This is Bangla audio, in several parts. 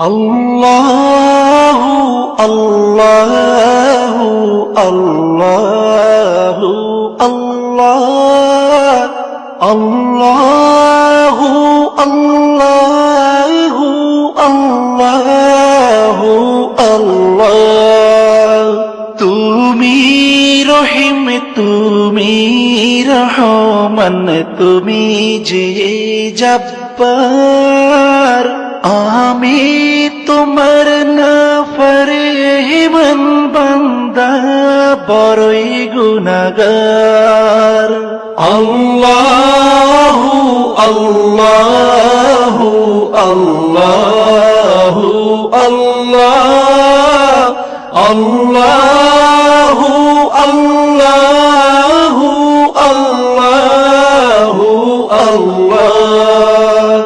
আল্লাহু আল্লাহু আল্লাহু আল্লাহ আল্লাহু আল্লাহু আল্লাহু আল্লাহ। তুমি রহিম, তুমি রহমান, তুমি যে জব্বার, আমি তোমার নাফরমান বান্দা, বড়ই গুনাহগার। আল্লাহু আল্লাহু আল্লাহু আল্লাহ আল্লাহু আল্লাহু আল্লাহু আল্লাহ।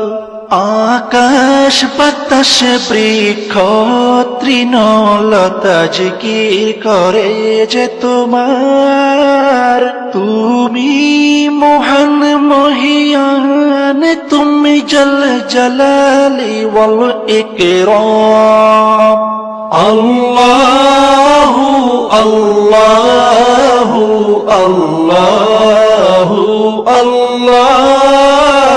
আকাশ বাতাস বৃক্ষ তৃণলতা জিকির করে যে তোমার, তুমি মহান মহিয়ান, তুমি জল জলালি ওয়াল ইকরাম। আল্লাহু আল্লাহু আল্লাহু আল্লাহ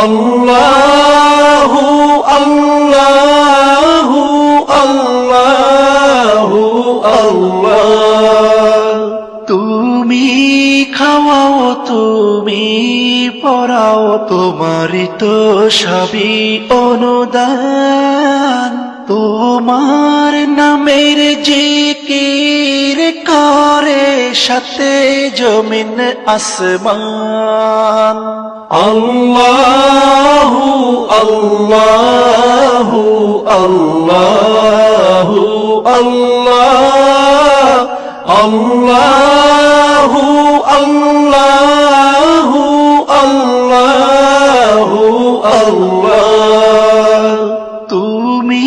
আল্লাহু আল্লাহু আল্লাহু আল্লাহ। তুমি খাওয়াও, তুমি পড়াও, তোমারই তো সবই অনুদান। তোমার নামের জিকির করে সাথে জমিন আসমান। আল্লাহু আল্লাহু আল্লাহু আল্লাহ আল্লাহু আল্লাহু আল্লাহু আল্লাহ। তুমি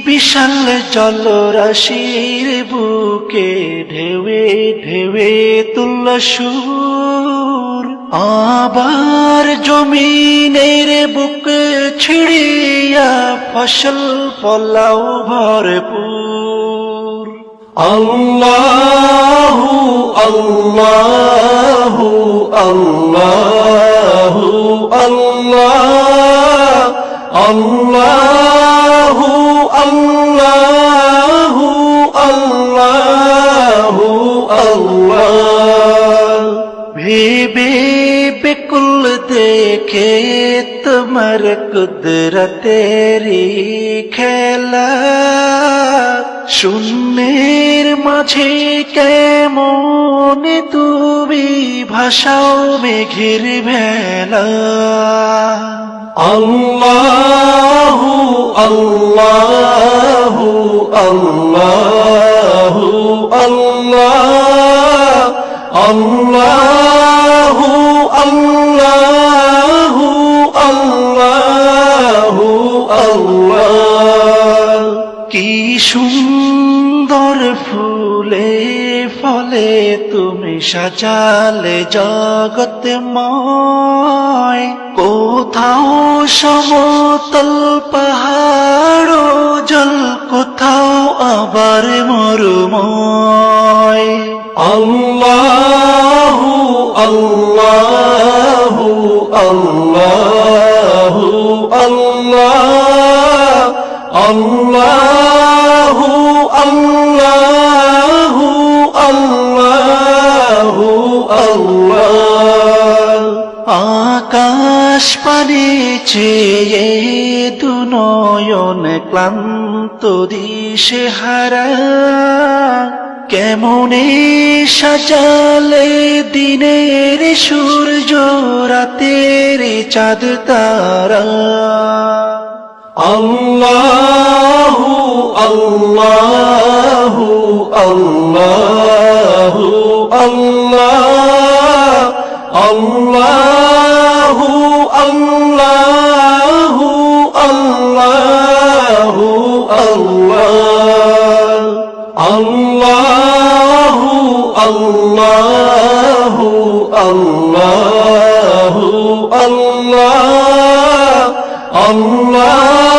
বিশাল জলরাশির বুকে ঢেউে ঢেউে তুল্লা সুর, আবার জমিনের বুক ছিড়িয়া ফসল ফলাও ভরপুর। আল্লাহু আল্লাহু আল্লাহু আল্লাহ আল্লাহু আল্লাহু আল্লাহু আল্লাহ। ভেবে বেকুল দেখে তোমার কুদরতেরি খেলা, শূন্যের মাঝে কেমন তুমি ভাষাও মেঘের ভেলা। আল্লাহু আল্লাহু আল্লাহু আল্লাহ আল্লাহু আল্লাহু আল্লাহু আল্লাহ। কি সুন্দর ফুলে ফলে তুমি সাজালে জগৎময়, কোথাও সমতল পাহাড় জল, কোথাও আবার মরুময়। আল্লাহু আল্লাহু আল্লাহু আল্লাহ আল্লাহু আল্লাহু আল্লাহু আল্লাহ। আকাশ পানে চেয়ে দুনয়ন ক্লান্ত দিশে হারা, কেমনে সাজালে দিনের সূর্য রাতের চাঁদ তারা। আল্লাহু আল্লাহু আল্লাহু আল্লাহ আল্লাহু আল্লাহু আল্লাহু আল্লাহ আল্লাহু আল্লাহু আল্লাহু আল্লাহ আল্লাহ